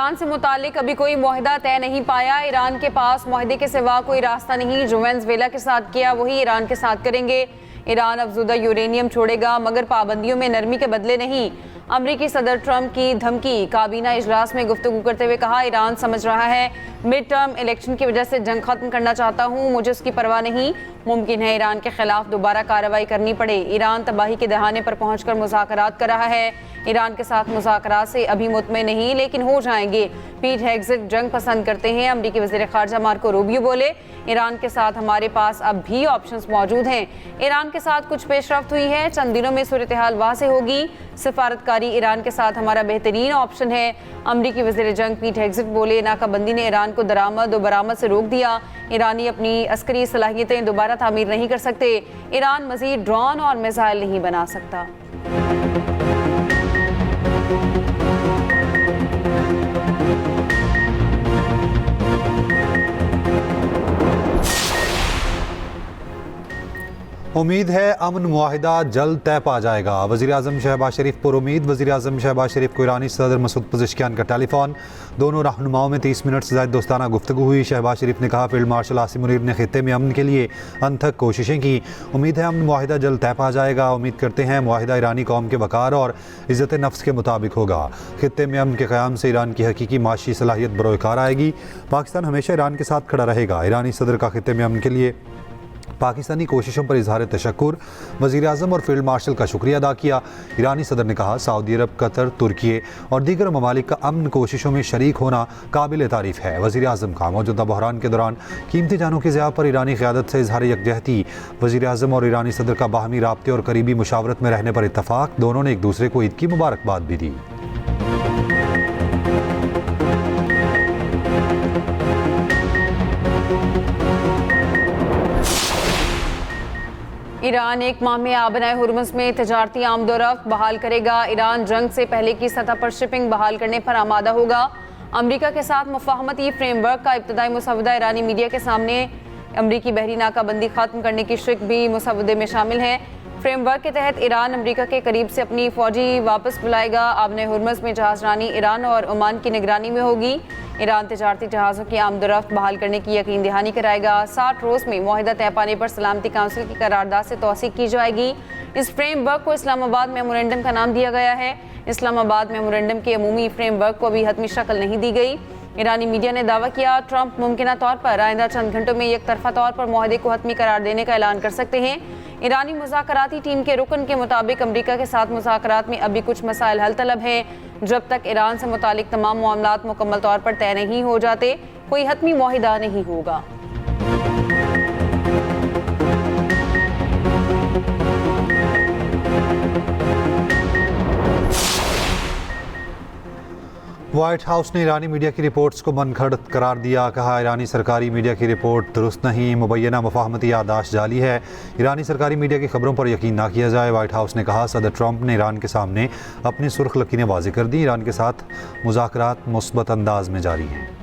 Iran से मुतालिक अभी कोई मुआहदा तय नहीं पाया। ईरान के पास मुआहदे के सिवा कोई रास्ता नहीं। जो वेनेज़ुएला के साथ किया वही ईरान के साथ करेंगे। ईरान अफजुदा यूरेनियम छोड़ेगा मगर पाबंदियों में नरमी के बदले नहीं। अमरीकी सदर ट्रंप की धमकी। काबीना इजलास में गुफ्तगू करते हुए कहा, ईरान समझ रहा है मिड टर्म इलेक्शन की वजह से जंग खत्म करना चाहता हूँ, मुझे उसकी परवाह नहीं। मुमकिन है ईरान के खिलाफ दोबारा कार्रवाई करनी पड़े। ईरान तबाही के दहाने पर पहुंचकर मुज़ाकरात कर रहा है। ईरान के साथ मुज़ाकरात से अभी मुतमईन नहीं, लेकिन हो जाएंगे। पीट हेग्ज़ेट जंग पसंद करते हैं। अमरीकी वज़ीर ख़ारजा मार्को रूबियो बोले, ईरान के साथ हमारे पास अब भी ऑप्शंस मौजूद हैं। ईरान के साथ कुछ पेशरफ्त हुई है, चंद दिनों में सूरत हाल वाज़ेह होगी। सफारतकारी ईरान के साथ हमारा बेहतरीन ऑप्शन है। अमरीकी वज़ीर जंग पीट हेग्ज़ेट बोले, नाकाबंदी ने ईरान को दरामद और बरामद से रोक दिया। ईरानी अपनी अस्करी सलाहियतें दोबारा तामीर नहीं कर सकते। ईरान मज़ीद ड्रोन और मिसाइल नहीं बना सकता। उम्मीद है अमन मुआहिदा जल्द तय पा जाएगा। वज़ीर आज़म शहबाज शरीफ पर उम्मीद। वज़ीर आज़म शहबाज शरीफ को ईरानी सदर मसूद पज़ेश्कियान का टेलीफोन। दोनों रहनुमाओं में 30 मिनट से ज़्यादा दोस्ताना गुफ्तगू हुई। शहबाज शरीफ ने कहा, फील्ड मार्शल आसिम मुनीर ने खित्ते में अमन के लिए अनथक कोशिशें की। उम्मीद है अमन मुआहिदा जल्द तय पा जाएगा। उम्मीद करते हैं मुआहिदा ईरानी कौम के वक़ार और इज़्ज़त नफ्स के मुताबिक होगा। खित्ते में अमन के क़याम से ईरान की हकीकी माशी सलाहियत बरोकार आएगी। पाकिस्तान हमेशा ईरान के साथ खड़ा रहेगा। ईरानी सदर का खित्ते में अमन के लिए पाकिस्तानी कोशिशों पर इजहार तशक्कुर। वज़ीर आज़म और फील्ड मार्शल का शुक्रिया अदा किया। ईरानी सदर ने कहा, सऊदी अरब, कतर, तुर्की और दीगर ममालिक का अमन कोशिशों में शरीक होना काबिल तारीफ़ है। वज़ीर आज़म का मौजूदा बहरान के दौरान कीमती जानों की ज़िया पर ईरानी क़यादत से इजहार यकजहती। वज़ीर आज़म और ईरानी सदर का बाहमी राब्ते और करीबी मुशावरत में रहने पर इत्तफ़ाक़। दोनों ने एक दूसरे को ईद की मुबारकबाद भी दी। ईरान एक माह में आबनाए हुर्मुज़ में तजारती आमदोरफ्त बहाल करेगा। ईरान जंग से पहले की सतह पर शिपिंग बहाल करने पर आमादा होगा। अमरीका के साथ मुफ़ाहमती फ्रेमवर्क का इब्तदाई मुसवदा ईरानी मीडिया के सामने। अमरीकी बहरी नाकाबंदी खत्म करने की शिक भी मुसवदे में शामिल है। फ्रेमवर्क के तहत ईरान अमरीका के करीब से अपनी फौजी वापस बुलाएगा। आबनाए हुर्मुज़ में जहाज़रानी ईरान और ओमान की निगरानी में होगी। ईरान तजारती जहाज़ों की आमदोरफ्त बहाल करने की यकीन दहानी कराएगा। 60 रोज़ में मुआहिदा तय पाने पर सलामती काउंसिल की करारदाद से तौसीक की जाएगी। इस फ्रेमवर्क को इस्लामाबाद मेमोरेंडम का नाम दिया गया है। इस्लामाबाद मेमोरेंडम के अमूमी फ्रेमवर्क को अभी हतमी शक्ल नहीं दी गई। ईरानी मीडिया ने दावा किया, ट्रंप मुमकिन तौर पर आइंदा चंद घंटों में एक तरफा तौर पर मुआहदे को हतमी करार देने का ऐलान कर सकते हैं। ईरानी मुज़ाकराती टीम के रुकन के मुताबिक अमरीका के साथ मुज़ाकरात में अभी कुछ मसाइल हल तलब हैं। जब तक ईरान से मुतालिक तमाम मामलात मुकम्मल तौर पर तय नहीं हो जाते, कोई हतमी मुआहिदा नहीं होगा। व्हाइट हाउस ने ईरानी मीडिया की रिपोर्ट्स को मनगढ़ करार दिया। कहा, ईरानी सरकारी मीडिया की रिपोर्ट दुरुस्त नहीं, मुबैना मुफाहमती यादाश्त जाली है। ईरानी सरकारी मीडिया की खबरों पर यकीन ना किया जाए। व्हाइट हाउस ने कहा, सदर ट्रंप ने ईरान के सामने अपनी सुर्ख लकीरें वाज़ेह कर दी। ईरान के साथ मुज़ाकरात मुस्बत अंदाज में जारी हैं।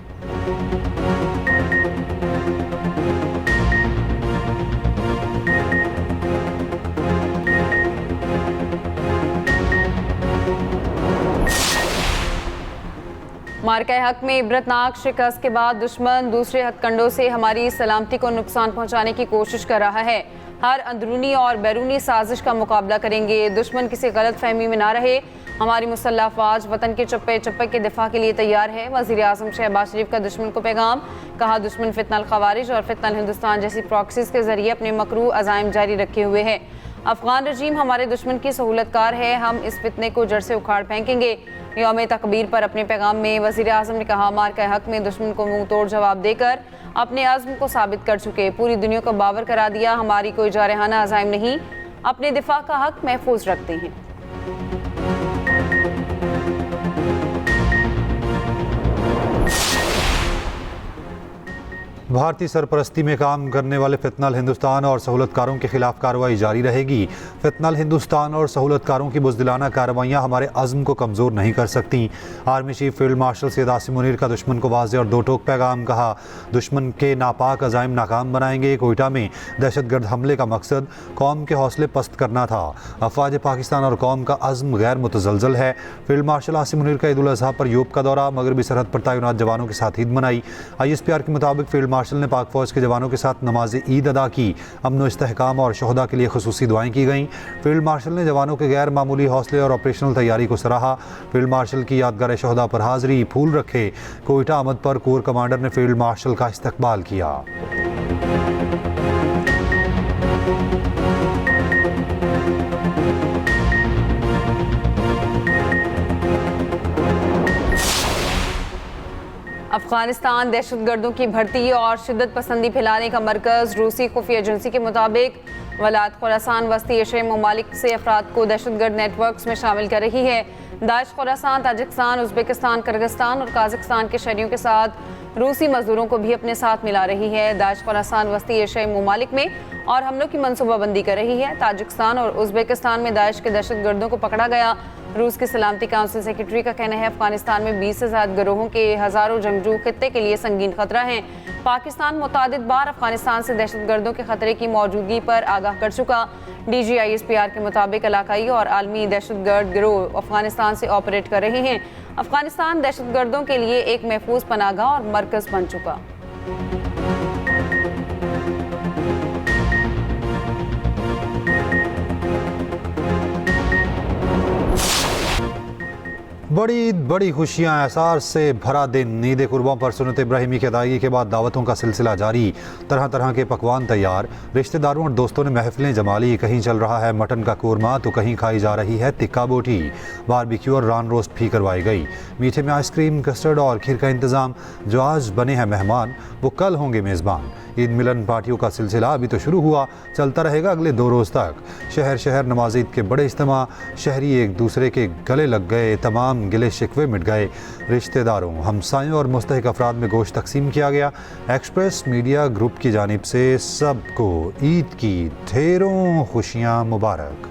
मार्का हक में इबरतनाक शिकस्त के बाद दुश्मन दूसरे हथकंडों से हमारी सलामती को नुकसान पहुंचाने की कोशिश कर रहा है। हर अंदरूनी और बैरूनी साजिश का मुकाबला करेंगे। दुश्मन किसी गलत फहमी में ना रहे। हमारी मुसल्लह अफवाज वतन के चप्पे चप्पे के दिफा के लिए तैयार है। वज़ीर आज़म शहबाज शरीफ का दुश्मन को पैगाम। कहा, दुश्मन फितनल खवारिज और फितनल हिंदुस्तान जैसी प्रॉक्सीज के जरिए अपने मकरू अज़ाइम जारी रखे हुए हैं। अफगान रजीम हमारे दुश्मन की सहूलतकार है। हम इस फितने को जड़ से उखाड़ फेंकेंगे। यौम तकबीर पर अपने पैगाम में वज़ीर आज़म ने कहा, मार्का हक में दुश्मन को मुंह तोड़ जवाब देकर अपने अज़्म को साबित कर चुके, पूरी दुनिया को बावर करा दिया। हमारी कोई जारहाना अज़ाइम नहीं, अपने दिफा का हक महफूज रखते हैं। भारतीय सरपरस्ती में काम करने वाले फितनल हिंदुस्तान और सहूलतकारों के खिलाफ कार्रवाई जारी रहेगी। फितनल हिंदुस्तान और सहूलतकारों की बुज़दिलाना कार्रवाइयाँ हमारे अज़्म को कमज़ोर नहीं कर सकती। Army chief field marshal Syed Asim Munir का दुश्मन को वाज़ेह और दो टोक पैगाम, कहा दुश्मन के नापाक अज़ाइम नाकाम बनाएंगे। कोयटा में दहशतगर्द हमले का मकसद कौम के हौसले पस्त करना था। अफवाज पाकिस्तान और कौम का अज़्म गैर मुतज़लज़ल है। फील्ड मार्शल आसिम मुनीर का ईद उल अज़हा पर यूप का दौरा, मगरबी सरहद पर तैनात जवानों के साथ ईद मनाई। ISPR के मुताबिक फील्ड मार्शल ने पाक फौज के जवानों के साथ नमाज ईद अदा की। अमन व इस्तेहकाम और शहदा के लिए खुसूसी दुआएं की गईं। फील्ड मार्शल ने जवानों के गैर मामूली हौसले और ऑपरेशनल तैयारी को सराहा। फील्ड मार्शल की यादगार शहदा पर हाजिरी, फूल रखे। कोयटा आमद पर कोर कमांडर ने फील्ड मार्शल का इस्तकबाल किया। अफगानिस्तान दहशतगर्दों की भर्ती और शिद्दत पसंदी फैलाने का मरकज़। रूसी खुफिया एजेंसी के मुताबिक वलायत खुरासान वस्ती एशियाई ममालिक से अफराद को दहशतगर्द नेटवर्क्स में शामिल कर रही है। Daesh Khorasan, Tajikistan, Uzbekistan, Kyrgyzstan और काज़ाकिस्तान के शहरियों के साथ रूसी मजदूरों को भी अपने साथ मिला रही है। दाइश खुरासान वस्ती एशियाई ममालिक में और हमलों की मनसूबाबंदी कर रही है। ताजिकिस्तान और उज़्बेकिस्तान में दाइश के दहशतगर्दों को पकड़ा गया। रूस की सलामती काउंसिल सेक्रेटरी का कहना है अफगानिस्तान में 20 से ज़्यादा गिरोहों के हज़ारों जंगजू खित्ते के लिए संगीन खतरा हैं। पाकिस्तान मुतादिद बार अफगानिस्तान से दहशतगर्दों के खतरे की मौजूदगी पर आगाह कर चुका। DG ISPR के मुताबिक इलाकाई और आलमी दहशतगर्द गिरोह अफगानिस्तान से ऑपरेट कर रहे हैं। अफगानिस्तान दहशतगर्दों के लिए एक महफूज पनाहगाह और मरकज़ बन चुका। बड़ी बड़ी खुशियां, एहसार से भरा दिन। ईद कुर्बान पर सुन्नत इब्राहिमी की अदायगी के बाद दावतों का सिलसिला जारी। तरह तरह के पकवान तैयार, रिश्तेदारों और दोस्तों ने महफिलें जमा ली। कहीं चल रहा है मटन का कोरमा तो कहीं खाई जा रही है तिक्का बोटी। बारबेक्यू और रान रोस्ट भी करवाई गई। मीठे में आइसक्रीम, कस्टर्ड और खीर का इंतज़ाम। जो आज बने हैं मेहमान वो कल होंगे मेज़बान। ईद मिलन पार्टियों का सिलसिला अभी तो शुरू हुआ, चलता रहेगा अगले 2 रोज़ तक। शहर शहर नमाज ईद के बड़े इज्तिमा, शहरी एक दूसरे के गले लग गए, तमाम गिले शिकवे मिट गए। रिश्तेदारों, हमसायों और मुस्तहिक अफराद में गोश्त तकसीम किया गया। एक्सप्रेस मीडिया ग्रुप की जानिब से सबको ईद की ढेरों खुशियाँ मुबारक।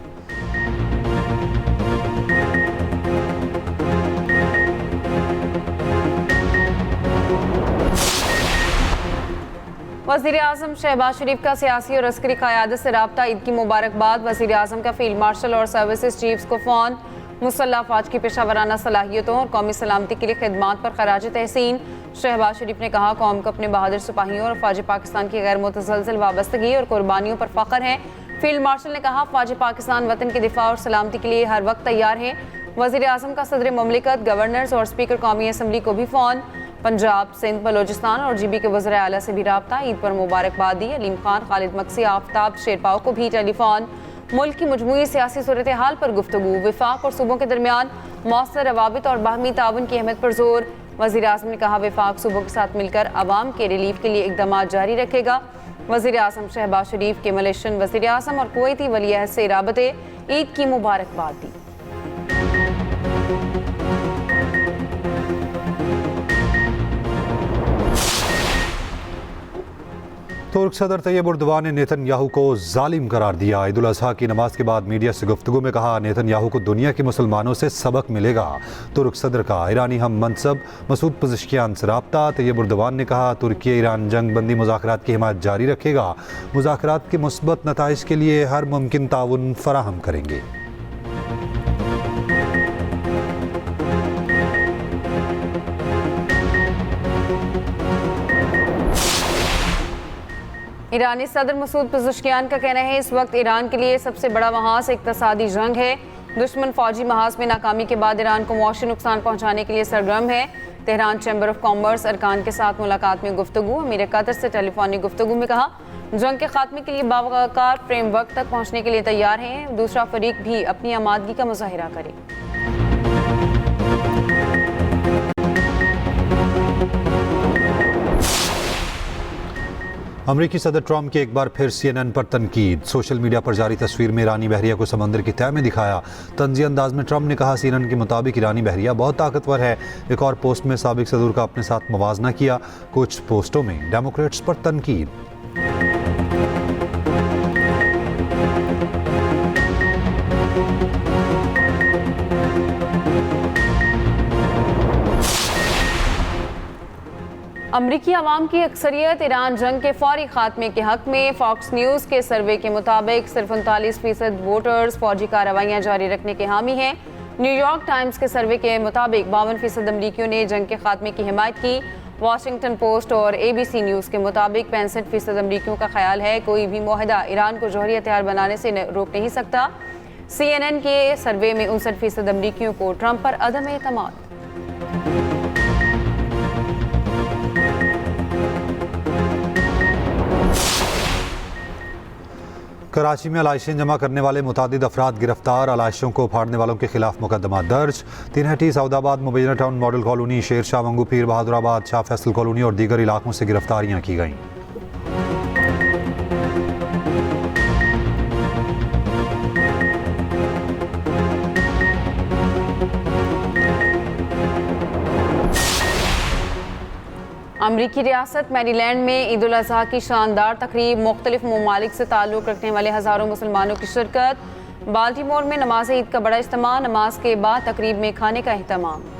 वज़ीर आज़म शहबाज शरीफ का सियासी और अस्करी क़यादत से रब्ता, ईद की मुबारकबाद। वज़ीर आज़म का फील्ड मार्शल और सर्विसेज चीफ्स को फ़ोन। मुसल्लह अफ़वाज की पेशावराना सलाहियतों और कौमी सलामती के लिए खिदमात पर खराज तहसीन। शहबाज शरीफ ने कहा कौम को अपने बहादुर सिपाहियों और फ़ौज पाकिस्तान की गैर मुतसलसल वाबस्तगी और कुर्बानियों पर फ़ख्र है। फील्ड मार्शल ने कहा फ़ौज पाकिस्तान वतन के दिफा और सलामती के लिए हर वक्त तैयार है। वज़ीर आज़म का सदर ममलिकत, गवर्नर्स और स्पीकर कौमी असम्बली को भी फ़ोन। पंजाब, सिंध, बलोचिस्तान और GB के वज़ीर आला से भी रब्ता, ईद पर मुबारकबाद दी। अलीम खान, खालिद मक्सी, आफ्ताब शेरपाओ को भी टेलीफोन। मुल्क की मजमूई सियासी सूरत हाल पर गुफ्तगू। विफाक और सूबों के दरमियान मौसर रवाबित और बाहमी ताउन की अहमियत पर जोर। वज़ीर आज़म ने कहा विफाक सूबों के साथ मिलकर अवाम के रिलीफ के लिए इक़दाम जारी रखेगा। वज़ीर आज़म शहबाज शरीफ के मलेशियन वज़ीर आज़म और कुवैती वली अहद से राबते, ईद की मुबारकबाद दी। तुर्क सदर तैयब उर्दवान ने नेतन्याहू को जालिम करार दिया। ईद उल अज़हा की नमाज के बाद मीडिया से गुफ्तगू में कहा नेतन्याहू को दुनिया के मुसलमानों से सबक मिलेगा। तुर्क सदर का ईरानी हम मनसब मसूद पज़ेश्कियान से रब्ता। तैयब उर्दवान ने कहा तुर्की ईरान जंग बंदी मुज़ाकरात की हिमायत जारी रखेगा। मुज़ाकरात के मुस्बत नताइज के लिए हर मुमकिन ताउन फराहम करेंगे। ईरानी सदर मसूद पज़ेश्कियान का कहना है इस वक्त ईरान के लिए सबसे बड़ा महाज इक़्तिसादी जंग है। दुश्मन फौजी महाज में नाकामी के बाद ईरान को मुआशी नुकसान पहुँचाने के लिए सरगर्म है। तेहरान चैम्बर ऑफ कॉमर्स अरकान के साथ मुलाकात में गुफ्तगू। अमीर कतर से टेलीफोनिक गुफ्तगू में कहा जंग के खात्मे के लिए बावकार फ्रेमवर्क तक पहुँचने के लिए तैयार हैं। दूसरा फरीक भी अपनी आमादगी का मुजाहिरा करे। अमरीकी सदर ट्रंप की एक बार फिर CNN पर तनकीद। सोशल मीडिया पर जारी तस्वीर में ईरानी बहरिया को समंदर की तह में दिखाया। तंज़ी अंदाज में ट्रंप ने कहा, CNN के मुताबिक ईरानी बहरिया बहुत ताकतवर है। एक और पोस्ट में साबिक सदर का अपने साथ मवाजना किया। कुछ पोस्टों में डेमोक्रेट्स पर तनकीद। अमरीकी आवाम की अक्सरियत ईरान जंग के फौरी खात्मे के हक में। फॉक्स न्यूज़ के सर्वे के मुताबिक सिर्फ 39% वोटर्स फौजी कार्रवाइयाँ जारी रखने के हामी हैं। न्यूयॉर्क टाइम्स के सर्वे के मुताबिक 52% अमरीकियों ने जंग के खात्मे की हिमायत की। वॉशिंगटन पोस्ट और ABC न्यूज़ के मुताबिक 65% अमरीकियों का ख्याल है कोई भी मुआहदा ईरान को जौहरी हथियार बनाने से रोक नहीं सकता। CNN के सर्वे में 59% अमरीकियों को ट्रंप पर अदम एतमाद। कराची में अलाइशें जमा करने वाले मुतादिद अफराद गिरफ्तार। अलाइशों को फाड़ने वालों के खिलाफ मुकदमा दर्ज। तिनहटी, Saudabad, मुबैना town model colony, Sher Shah, Mangu पीर, बहादुराबाद, शाह फैसल कॉलोनी और दीगर इलाकों से गिरफ्तारियां की गईं। अमरीकी रियासत मैरीलैंड में ईद उल अज़हा की शानदार तकरीब। मुख्तलिफ ममालिक से ताल्लुक़ रखने वाले हज़ारों मुसलमानों की शिरकत। बाल्टीमोर में नमाज ईद का बड़ा इज्तिमा। नमाज के बाद तकरीब में खाने का अहतमाम।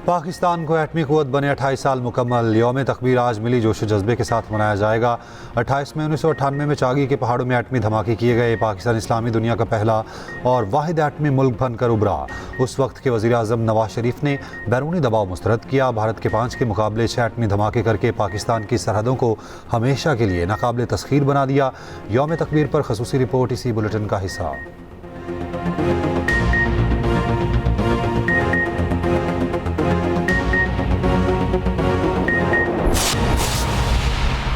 पाकिस्तान को एटमी क़ुव्वत बने 28 साल मुकम्मल। यौम तकबीर आज मिली जोश जज्बे के साथ मनाया जाएगा। 28 मई 1998 में चागी के पहाड़ों में एटमी धमाके किए गए। पाकिस्तान इस्लामी दुनिया का पहला और वाहिद एटमी मुल्क बनकर उभरा। उस वक्त के वज़ीर आज़म नवाज शरीफ ने बैरूनी दबाव मुस्तरद किया। भारत के 5 के मुकाबले 6 एटमी धमाके करके पाकिस्तान की सरहदों को हमेशा के लिए नाकाबिले तस्खीर बना दिया। यौम तकबीर पर ख़ुसूसी रिपोर्ट इसी बुलेटिन का हिस्सा।